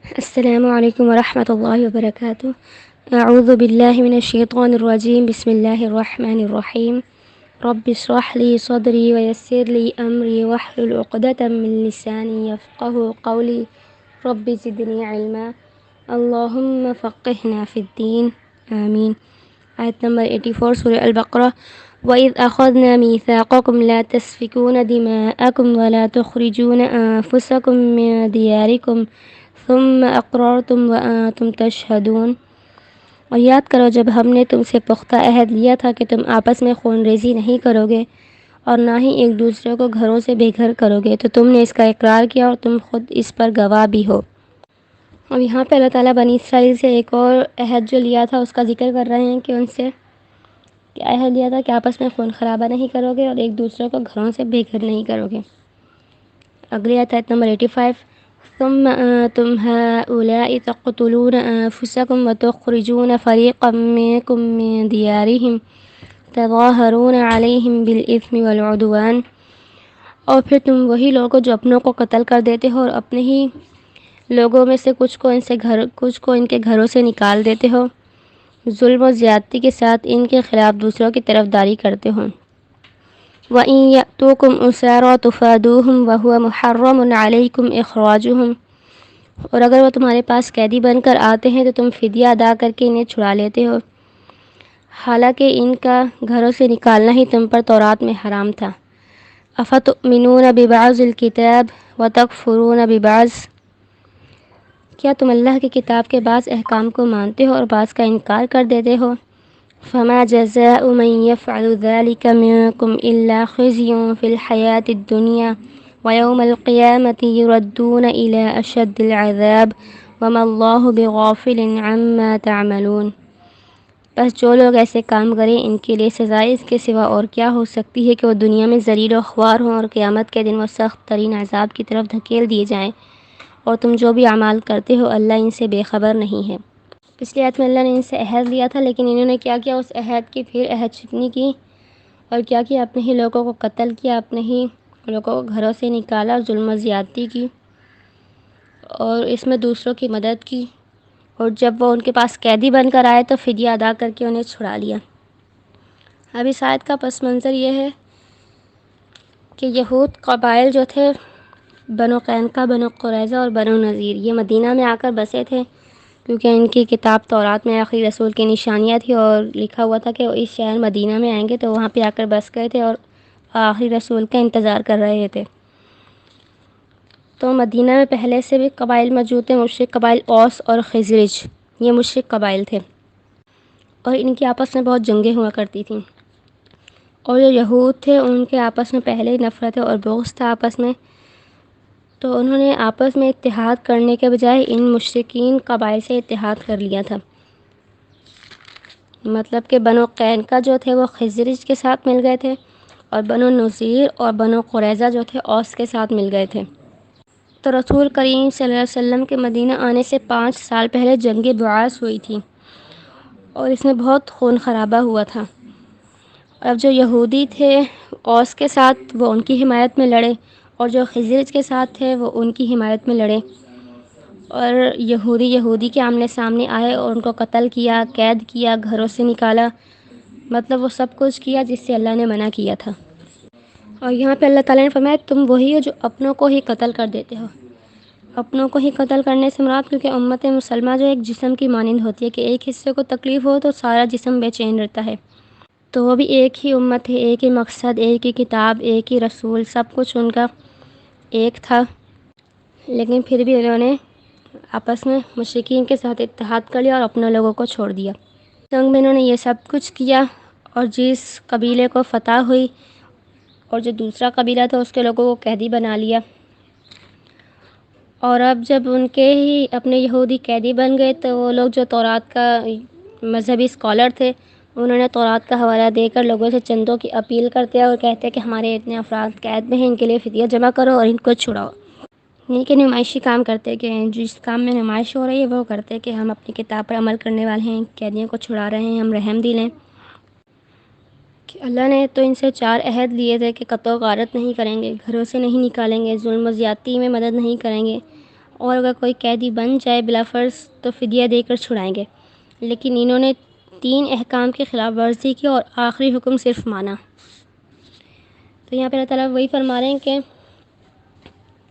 السلام علیکم ورحمۃ اللہ وبرکاتہ۔ اعوذ باللہ من الشیطان الرجیم، بسم اللہ الرحمن الرحیم۔ رب اشرح لی صدری ویسر لی امری واحلل عقدۃ من لسانی یفقہوا قولی رب زدنی علما اللہم فقہنا فی الدین آمین۔ آیت نمبر 84 سورہ البقرہ۔ وَإِذْ أَخَذْنَا مِيثَاقَكُمْ لَا تَسْفِكُونَ دِمَاءَكُمْ وَلَا تُخْرِجُونَ أَنفُسَكُمْ مِنْ دِيَارِكُمْ ثم اقررتم وانتم تشہدون۔ اور یاد کرو جب ہم نے تم سے پختہ عہد لیا تھا کہ تم آپس میں خون ریزی نہیں کرو گے اور نہ ہی ایک دوسرے کو گھروں سے بے گھر کرو گے، تو تم نے اس کا اقرار کیا اور تم خود اس پر گواہ بھی ہو۔ اور یہاں پہ اللہ تعالیٰ بنی اسرائیل سے ایک اور عہد جو لیا تھا اس کا ذکر کر رہے ہیں کہ ان سے کیا عہد لیا تھا کہ آپس میں خون خرابہ نہیں کرو گے اور ایک دوسرے کو گھروں سے بے گھر نہیں کرو گے۔ اگلی آیت نمبر 85۔ ثم أنتم هؤلاء تقتلون أنفسكم وتخرجون فريقا منكم من ديارهم تظاهرون عليهم بالإثم والعدوان۔ اور پھر تم وہی لوگ جو اپنوں کو قتل کر دیتے ہو اور اپنے ہی لوگوں میں سے کچھ کو ان کے گھروں سے نکال دیتے ہو، ظلم و زیادتی کے ساتھ ان کے خلاف دوسروں کی طرفداری کرتے ہو۔ وَإِن يَأْتُوكُمْ أُسَارَىٰ تُفَادُوهُمْ وَهُوَ مُحَرَّمٌ عَلَيْكُمْ إِخْرَاجُهُمْ۔ اور اگر وہ تمہارے پاس قیدی بن کر آتے ہیں تو تم فدیہ ادا کر کے انہیں چھڑا لیتے ہو، حالانکہ ان کا گھروں سے نکالنا ہی تم پر تورات میں حرام تھا۔ أَفَتُؤْمِنُونَ بِبَعْضِ الْكِتَابِ وَتَكْفُرُونَ بِبَعْضٍ۔ کیا تم اللہ کی کتاب کے بعض احکام کو مانتے ہو اور بعض کا انکار کر دیتے ہو؟ فما جزاء من يفعل ذلك منكم إلا خزي في الحياة الدنيا ويوم القيامة يردون إلى أشد العذاب وما الله بغافل عما تعملون۔ بس جو لوگ ایسے کام کریں ان کے لیے سزائے اس کے سوا اور کیا ہو سکتی ہے کہ وہ دنیا میں ذلیل و خوار ہوں اور قیامت کے دن وہ سخت ترین عذاب کی طرف دھکیل دیے جائیں، اور تم جو بھی اعمال کرتے ہو اللہ ان سے بے خبر نہیں ہے۔ پچھلی آیت میں اللہ نے ان سے عہد لیا تھا، لیکن انہوں نے کیا کیا؟ اس عہد کی پھر عہد شکنی کی اور کیا کیا؟ اپنے ہی لوگوں کو قتل کیا، اپنے ہی لوگوں کو گھروں سے نکالا، ظلم و زیادتی کی اور اس میں دوسروں کی مدد کی، اور جب وہ ان کے پاس قیدی بن کر آئے تو فدیہ ادا کر کے انہیں چھڑا لیا۔ اب اس آیت کا پس منظر یہ ہے کہ یہود قبائل جو تھے، بنو قینقاع، بنو قریظہ اور بنو نذیر، یہ مدینہ میں آ کر بسے تھے کیونکہ ان کی کتاب تورات میں آخری رسول کی نشانیاں تھی اور لکھا ہوا تھا کہ وہ اس شہر مدینہ میں آئیں گے، تو وہاں پہ آ کر بس گئے تھے اور آخری رسول کا انتظار کر رہے تھے۔ تو مدینہ میں پہلے سے بھی قبائل موجود تھے، مشرک قبائل اوس اور خزرج، یہ مشرک قبائل تھے اور ان کی آپس میں بہت جنگیں ہوا کرتی تھیں، اور جو یہود تھے ان کے آپس میں پہلے ہی نفرت اور بغض تھا آپس میں، تو انہوں نے آپس میں اتحاد کرنے کے بجائے ان مشرکین قبائل سے اتحاد کر لیا تھا۔ مطلب کہ بنو قینقاع جو تھے وہ خزرج کے ساتھ مل گئے تھے اور بنو نذیر اور بنو قریظہ جو تھے اوس کے ساتھ مل گئے تھے۔ تو رسول کریم صلی اللہ علیہ وسلم کے مدینہ آنے سے 5 سال پہلے جنگ بعاث ہوئی تھی اور اس میں بہت خون خرابہ ہوا تھا۔ اب جو یہودی تھے اوس کے ساتھ وہ ان کی حمایت میں لڑے، اور جو خزرج کے ساتھ تھے وہ ان کی حمایت میں لڑے، اور یہودی کے آمنے سامنے آئے اور ان کو قتل کیا، قید کیا، گھروں سے نکالا، مطلب وہ سب کچھ کیا جس سے اللہ نے منع کیا تھا۔ اور یہاں پہ اللہ تعالیٰ نے فرمایا تم وہی ہو جو اپنوں کو ہی قتل کر دیتے ہو۔ اپنوں کو ہی قتل کرنے سے مراد، کیونکہ امت مسلمہ جو ایک جسم کی مانند ہوتی ہے کہ ایک حصے کو تکلیف ہو تو سارا جسم بے چین رہتا ہے، تو وہ بھی ایک ہی امت ہے، ایک ہی مقصد، ایک ہی کتاب، ایک ہی رسول، سب کچھ ان کا ایک تھا، لیکن پھر بھی انہوں نے آپس میں مشرکین کے ساتھ اتحاد کر لیا اور اپنے لوگوں کو چھوڑ دیا۔ جنگ میں انہوں نے یہ سب کچھ کیا، اور جس قبیلے کو فتح ہوئی اور جو دوسرا قبیلہ تھا اس کے لوگوں کو قیدی بنا لیا، اور اب جب ان کے ہی اپنے یہودی قیدی بن گئے تو وہ لوگ جو تورات کا مذہبی اسکالر تھے انہوں نے تورات کا حوالہ دے کر لوگوں سے چندوں کی اپیل کرتے ہیں اور کہتے ہیں کہ ہمارے اتنے افراد قید میں ہیں، ان کے لیے فدیہ جمع کرو اور ان کو چھڑاؤ۔ نہیں کہ نمائشی کام کرتے کہ جس کام میں نمائش ہو رہی ہے وہ کرتے کہ ہم اپنی کتاب پر عمل کرنے والے ہیں، قیدیوں کو چھڑا رہے ہیں، ہم رحم دل ہیں۔ کہ اللہ نے تو ان سے 4 عہد لیے تھے کہ قتل و غارت نہیں کریں گے، گھروں سے نہیں نکالیں گے، ظلم و زیادتی میں مدد نہیں کریں گے، اور اگر کوئی قیدی بن جائے بلا فرض تو فدیہ دے کر چھڑائیں گے، لیکن انہوں نے 3 احکام کی خلاف ورزی کی اور آخری حکم صرف مانا۔ تو یہاں پہ اللہ تعالیٰ وہی فرما رہے ہیں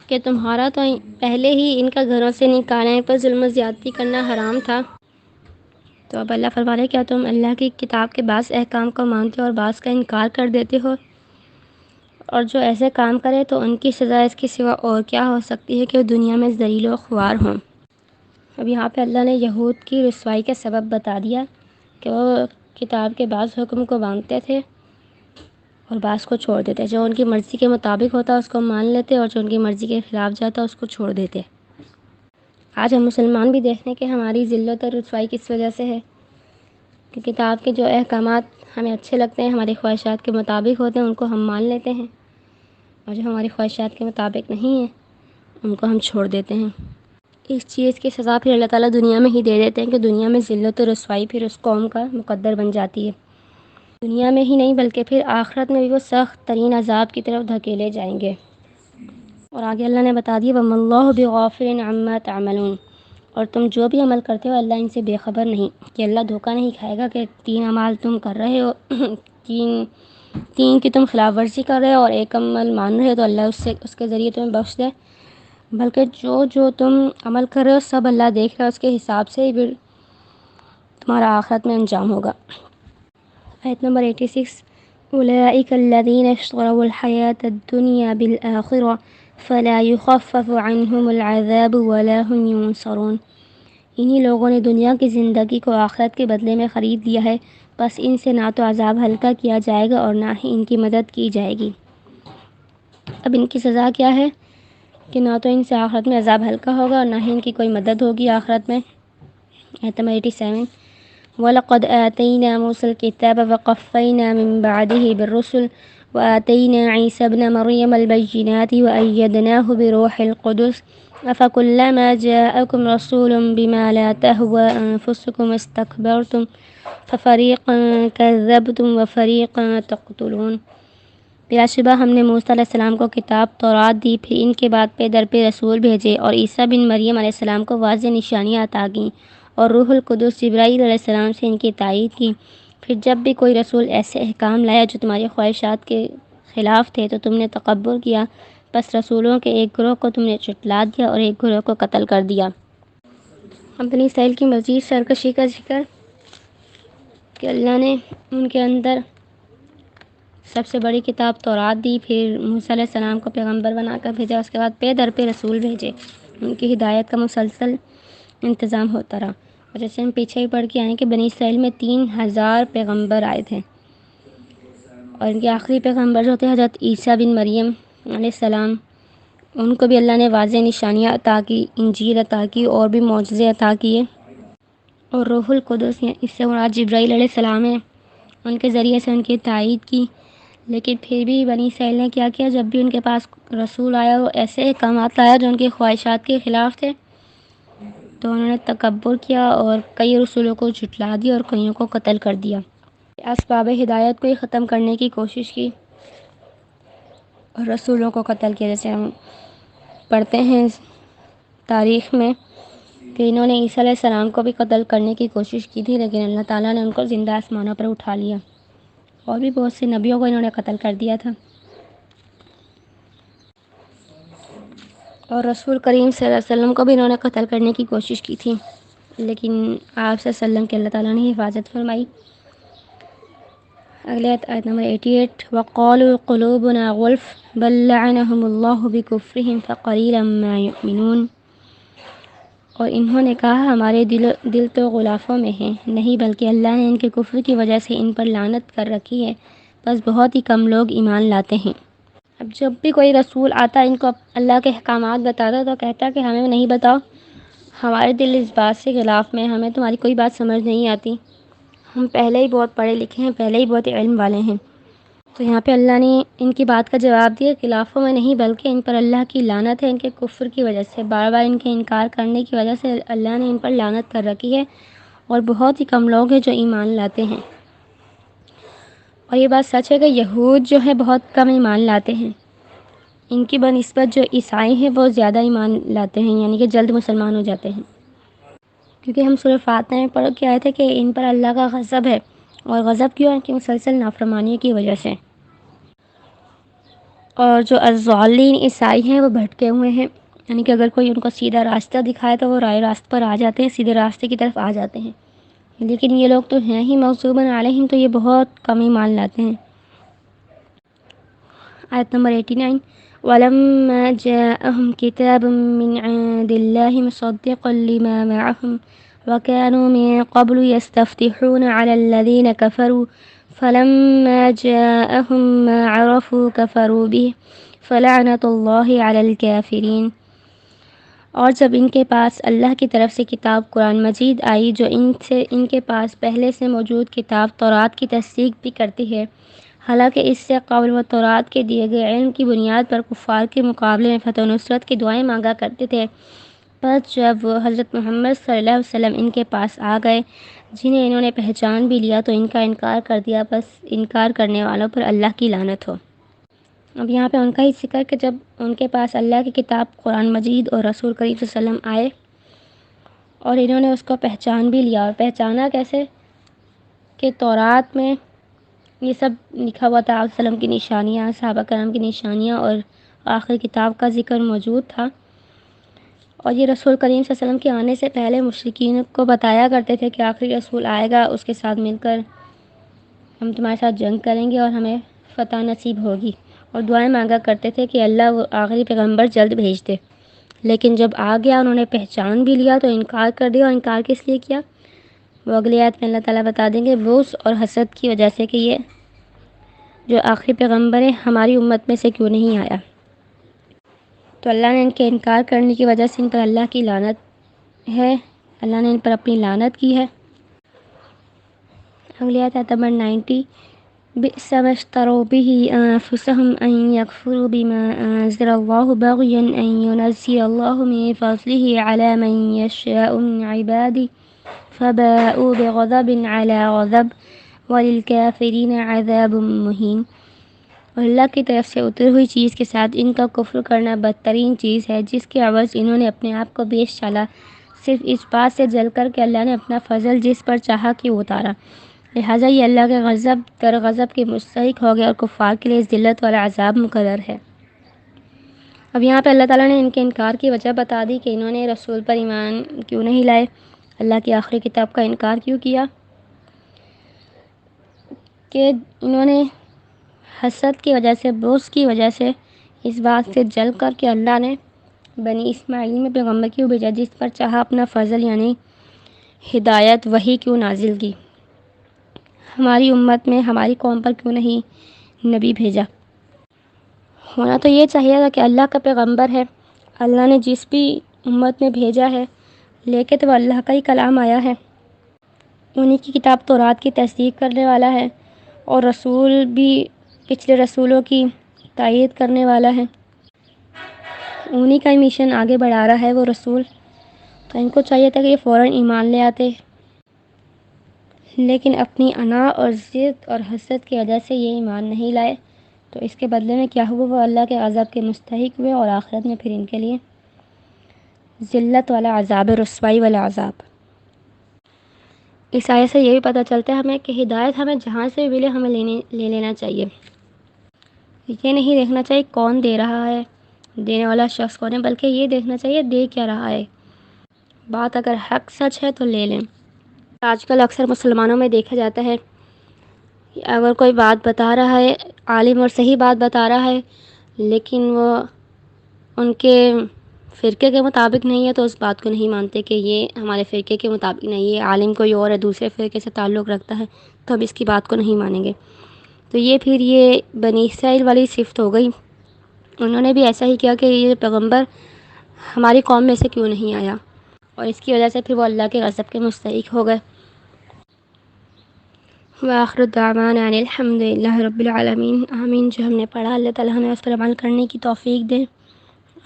کہ تمہارا تو پہلے ہی ان کا گھروں سے نکالنے پر ظلم و زیادتی کرنا حرام تھا، تو اب اللہ فرما رہے ہیں کیا تم اللہ کی کتاب کے بعض احکام کو مانتے ہو اور بعض کا انکار کر دیتے ہو؟ اور جو ایسے کام کرے تو ان کی سزا اس کے سوا اور کیا ہو سکتی ہے کہ وہ دنیا میں ذلیل و خوار ہوں۔ اب یہاں پہ اللہ نے یہود کی رسوائی کا سبب بتا دیا کہ وہ کتاب کے بعض حکم کو مانتے تھے اور بعض کو چھوڑ دیتے، جو ان کی مرضی کے مطابق ہوتا اس کو مان لیتے اور جو ان کی مرضی کے خلاف جاتا اس کو چھوڑ دیتے۔ آج ہم مسلمان بھی دیکھتے ہیں کہ ہماری ذلت اور رسوائی کس وجہ سے ہے کہ کتاب کے جو احکامات ہمیں اچھے لگتے ہیں، ہماری خواہشات کے مطابق ہوتے ہیں، ان کو ہم مان لیتے ہیں، اور جو ہماری خواہشات کے مطابق نہیں ہیں ان کو ہم چھوڑ دیتے ہیں۔ اس چیز کی سزا پھر اللہ تعالیٰ دنیا میں ہی دے دیتے ہیں کہ دنیا میں ذلت و رسوائی پھر اس قوم کا مقدر بن جاتی ہے۔ دنیا میں ہی نہیں بلکہ پھر آخرت میں بھی وہ سخت ترین عذاب کی طرف دھکیلے جائیں گے۔ اور آگے اللہ نے بتا دیا وَمَا اللَّهُ بِغَافِلٍ عَمَّا تَعْمَلُونَ، اور تم جو بھی عمل کرتے ہو اللہ ان سے بے خبر نہیں، کہ اللہ دھوکہ نہیں کھائے گا کہ 3 اعمال تم کر رہے ہو، تین کی تم خلاف ورزی کر رہے ہو اور 1 عمل مان رہے ہو تو اللہ اس کے ذریعے تمہیں بخش دے، بلکہ جو تم عمل کر رہے ہو سب اللہ دیکھ رہا ہے، اس کے حساب سے ہی پھر تمہارا آخرت میں انجام ہوگا۔ آیت نمبر 86 أولئك الذين اشتروا الحياة الدنيا بالآخرة فلا يخفف عنهم العذاب ولا هم ينصرون، انہی لوگوں نے دنیا کی زندگی کو آخرت کے بدلے میں خرید لیا ہے، بس ان سے نہ تو عذاب ہلکا کیا جائے گا اور نہ ہی ان کی مدد کی جائے گی۔ اب ان کی سزا کیا ہے کہ نہ تو ان سے آخرت میں عذاب ہلکا ہوگا اور نہ ہی ان کی کوئی مدد ہوگی آخرت میں۔ آیت نمبر 87 وَلَقَدْ آتَيْنَا مُوسَى الْكِتَابَ وَقَفَّيْنَا مِن بَعْدِهِ بِالرُّسُلِ وَآتَيْنَا عِيسَى ابْنَ مَرْيَمَ الْبَيِّنَاتِ وَأَيَّدْنَاهُ بِرُوحِ الْقُدُسِ أَفَكُلَّمَا جَاءَكُمْ رَسُولٌ بِمَا لَا تَهْوَىٰ أَنفُسُكُمُ اسْتَكْبَرْتُمْ فَفَرِيقًا كَذَّبْتُمْ وَفَرِيقًا تَقْتُلُونَ، بلا شبہ ہم نے موسیٰ علیہ السلام کو کتاب تورات دی، پھر ان کے بعد پہ در پہ رسول بھیجے اور عیسیٰ بن مریم علیہ السلام کو واضح نشانیاں عطا کیں اور روح القدس جبرائیل علیہ السلام سے ان کی تائید کی۔ پھر جب بھی کوئی رسول ایسے احکام لایا جو تمہاری خواہشات کے خلاف تھے تو تم نے تکبر کیا، بس رسولوں کے ایک گروہ کو تم نے جھٹلا دیا اور ایک گروہ کو قتل کر دیا۔ بنی اسرائیل کی مزید سرکشی کا ذکر کہ اللہ نے ان کے اندر سب سے بڑی کتاب تورات دی، پھر موسیٰ علیہ السلام کو پیغمبر بنا کر بھیجا، اس کے بعد پہ در پہ رسول بھیجے، ان کی ہدایت کا مسلسل انتظام ہوتا رہا۔ اور جیسے ہم پیچھے ہی پڑھ کے آئیں کہ بنی اسرائیل میں 3000 پیغمبر آئے تھے، اور ان کے آخری پیغمبر جو تھے حضرت عیسیٰ بن مریم علیہ السلام، ان کو بھی اللہ نے واضح نشانیاں عطا کی، انجیل عطا کی اور بھی معجزے عطا کیے، اور روح القدس اس سے مراد جبرائیل علیہ السلام ہے، ان کے ذریعے سے ان کی تائید کی۔ لیکن پھر بھی بنی اسرائیل نے کیا کیا، جب بھی ان کے پاس رسول آیا وہ ایسے احکامات لایا جو ان کی خواہشات کے خلاف تھے تو انہوں نے تکبر کیا اور کئی رسولوں کو جھٹلا دیا اور کئیوں کو قتل کر دیا، اسباب ہدایت کو ہی ختم کرنے کی کوشش کی اور رسولوں کو قتل کیا۔ جیسے ہم پڑھتے ہیں تاریخ میں کہ انہوں نے عیسیٰ علیہ السلام کو بھی قتل کرنے کی کوشش کی تھی، لیکن اللہ تعالیٰ نے ان کو زندہ آسمانوں پر اٹھا لیا، اور بھی بہت سے نبیوں کو انہوں نے قتل کر دیا تھا، اور رسول کریم صلی اللہ علیہ وسلم کو بھی انہوں نے قتل کرنے کی کوشش کی تھی، لیکن آپ صلی اللہ علیہ وسلم کی اللہ تعالیٰ نے حفاظت فرمائی۔ اگلے آیت نمبر 88 وَقَالُوا قُلُوبُنَا غُلْفٌ بَل لَّعَنَهُمُ اللَّهُ بِكُفْرِهِمْ فَقَلِيلًا مَّا يُؤْمِنُونَ، اور انہوں نے کہا ہمارے دل تو غلافوں میں ہیں، نہیں بلکہ اللہ نے ان کے کفر کی وجہ سے ان پر لعنت کر رکھی ہے، بس بہت ہی کم لوگ ایمان لاتے ہیں۔ اب جب بھی کوئی رسول آتا ان کو اللہ کے احکامات بتاتا تو کہتا کہ ہمیں نہیں بتاؤ، ہمارے دل اس بات سے خلاف میں، ہمیں تمہاری کوئی بات سمجھ نہیں آتی، ہم پہلے ہی بہت پڑھے لکھے ہیں، پہلے ہی بہت علم والے ہیں۔ تو یہاں پہ اللہ نے ان کی بات کا جواب دیا، خلافوں میں نہیں بلکہ ان پر اللہ کی لعنت ہے، ان کے کفر کی وجہ سے، بار بار ان کے انکار کرنے کی وجہ سے اللہ نے ان پر لعنت کر رکھی ہے، اور بہت ہی کم لوگ ہیں جو ایمان لاتے ہیں۔ اور یہ بات سچ ہے کہ یہود جو ہے بہت کم ایمان لاتے ہیں، ان کی بنسبت جو عیسائی ہیں وہ زیادہ ایمان لاتے ہیں، یعنی کہ جلد مسلمان ہو جاتے ہیں، کیونکہ ہم سورہ فاتحہ میں پڑھ کے آئے تھے کہ ان پر اللہ کا غضب ہے، اور غضب کیوں ہے کہ مسلسل نافرمانی کی وجہ سے۔ اور جو الضالین عیسائی ہیں وہ بھٹکے ہوئے ہیں، یعنی کہ اگر کوئی ان کو سیدھا راستہ دکھائے تو وہ رائے راست پر آ جاتے ہیں، سیدھے راستے کی طرف آ جاتے ہیں، لیکن یہ لوگ تو ہیں ہی مغضوباً علیہم، تو یہ بہت کم ایمان لاتے ہیں۔ آیت نمبر 89، وَلَمَّا جَاءَهُمْ كِتَابٌ مِّنْ عِندِ اللَّهِ مُصَدِّقٌ لِّمَا مَعَهُمْ وَكَانُوا مِن قَبْلُ يَسْتَفْتِحُونَ عَلَى الَّذِينَ كَفَرُوا فَلَمَّا جَاءَهُم مَّا عَرَفُوا كَفَرُوا بِهِ فَلَعْنَةُ اللَّهِ عَلَى الْكَافِرِينَ۔ اور جب ان کے پاس اللہ کی طرف سے کتاب قرآن مجید آئی جو ان کے پاس پہلے سے موجود کتاب تورات کی تصدیق بھی کرتی ہے، حالانکہ اس سے قبل وہ تورات کے دیے گئے علم کی بنیاد پر کفار کے مقابلے میں فتح و نصرت کی دعائیں مانگا کرتے تھے، پس جب وہ حضرت محمد صلی اللہ علیہ وسلم ان کے پاس آ گئے جنہیں انہوں نے پہچان بھی لیا تو ان کا انکار کر دیا، بس انکار کرنے والوں پر اللہ کی لعنت ہو۔ اب یہاں پہ ان کا ہی ذکر کہ جب ان کے پاس اللہ کی کتاب قرآن مجید اور رسول کریم صلی اللہ علیہ وسلم آئے اور انہوں نے اس کو پہچان بھی لیا، اور پہچانا کیسے کہ تورات میں یہ سب لکھا ہوا تھا، آپ وسلم کی نشانیاں، صحابہ کرام کی نشانیاں، اور آخری کتاب کا ذکر موجود تھا، اور یہ رسول کریم صلی اللہ علیہ وسلم کے آنے سے پہلے مشرکین کو بتایا کرتے تھے کہ آخری رسول آئے گا، اس کے ساتھ مل کر ہم تمہارے ساتھ جنگ کریں گے اور ہمیں فتح نصیب ہوگی، اور دعائیں مانگا کرتے تھے کہ اللہ وہ آخری پیغمبر جلد بھیج دے۔ لیکن جب آ گیا انہوں نے پہچان بھی لیا تو انکار کر دیا، اور انکار کس لیے کیا وہ اگلی آیت میں اللہ تعالیٰ بتا دیں گے، بغض اور حسد کی وجہ سے کہ یہ جو آخری پیغمبر ہے ہماری امت میں سے کیوں نہیں آیا۔ تو اللہ نے ان کے انکار کرنے کی وجہ سے ان پر اللہ کی لعنت ہے، اللہ نے ان پر اپنی لعنت کی ہے۔ اگلی آیت نمبر 90، بئس ما اشتروا به أنفسهم أن يكفروا بما أنزل الله بغيا أن ينزل الله من فضله على من يشاء من عباده فباءوا بغضب على غضب وللكافرين عذاب مهين۔ اور اللہ کی طرف سے اتری ہوئی چیز کے ساتھ ان کا کفر کرنا بدترین چیز ہے، جس کے عوض انہوں نے اپنے آپ کو بیچ ڈالا، صرف اس بات سے جل کر کہ اللہ نے اپنا فضل جس پر چاہا کہ اتارا، لہٰذا یہ اللہ کے غضب در غضب کے مستحق ہو گیا، اور کفار کے لیے ذلت والا عذاب مقرر ہے۔ اب یہاں پہ اللہ تعالیٰ نے ان کے انکار کی وجہ بتا دی کہ انہوں نے رسول پر ایمان کیوں نہیں لائے، اللہ کی آخری کتاب کا انکار کیوں کیا، کہ انہوں نے حسد کی وجہ سے، بغض کی وجہ سے، اس بات سے جل کر کہ اللہ نے بنی اسماعیل میں پیغمبر کیوں بھیجا جس پر چاہا اپنا فضل یعنی ہدایت وحی کیوں نازل کی، ہماری امت میں ہماری قوم پر کیوں نہیں نبی بھیجا۔ ہونا تو یہ چاہیے تھا کہ اللہ کا پیغمبر ہے، اللہ نے جس بھی امت میں بھیجا ہے لے کے تو اللہ کا ہی کلام آیا ہے، انہی کی کتاب تورات کی تصدیق کرنے والا ہے، اور رسول بھی پچھلے رسولوں کی تائید کرنے والا ہے، انہی کا ہی مشن آگے بڑھا رہا ہے وہ رسول، تو ان کو چاہیے تھا کہ یہ فوراً ایمان لے آتے، لیکن اپنی انا اور ضد اور حسد کی وجہ سے یہ ایمان نہیں لائے، تو اس کے بدلے میں کیا ہوا، وہ اللہ کے عذاب کے مستحق ہوئے، اور آخرت میں پھر ان کے لیے ذلت والا عذاب، رسوائی والا عذاب۔ اس آیت سے یہ بھی پتہ چلتا ہے ہمیں کہ ہدایت ہمیں جہاں سے بھی ملے ہمیں لے لینا چاہیے، یہ نہیں دیکھنا چاہیے کون دے رہا ہے، دینے والا شخص کون ہے، بلکہ یہ دیکھنا چاہیے دے کیا رہا ہے، بات اگر حق سچ ہے تو لے لیں۔ آج کل اکثر مسلمانوں میں دیکھا جاتا ہے اگر کوئی بات بتا رہا ہے عالم اور صحیح بات بتا رہا ہے لیکن وہ ان کے فرقے کے مطابق نہیں ہے تو اس بات کو نہیں مانتے کہ یہ ہمارے فرقے کے مطابق نہیں ہے، عالم کوئی اور ہے دوسرے فرقے سے تعلق رکھتا ہے تو اب اس کی بات کو نہیں مانیں گے، تو یہ پھر یہ بنی اسرائیل والی صفت ہو گئی، انہوں نے بھی ایسا ہی کیا کہ یہ پیغمبر ہماری قوم میں سے کیوں نہیں آیا، اور اس کی وجہ سے پھر وہ اللہ کے غضب کے مستحق ہو گئے۔ وآخر دعوانا ان الحمد للہ رب العالمین۔ آمین۔ جو ہم نے پڑھا اللہ تعالیٰ ہمیں اس پر عمل کرنے کی توفیق دے،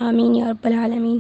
آمین یا رب العالمین۔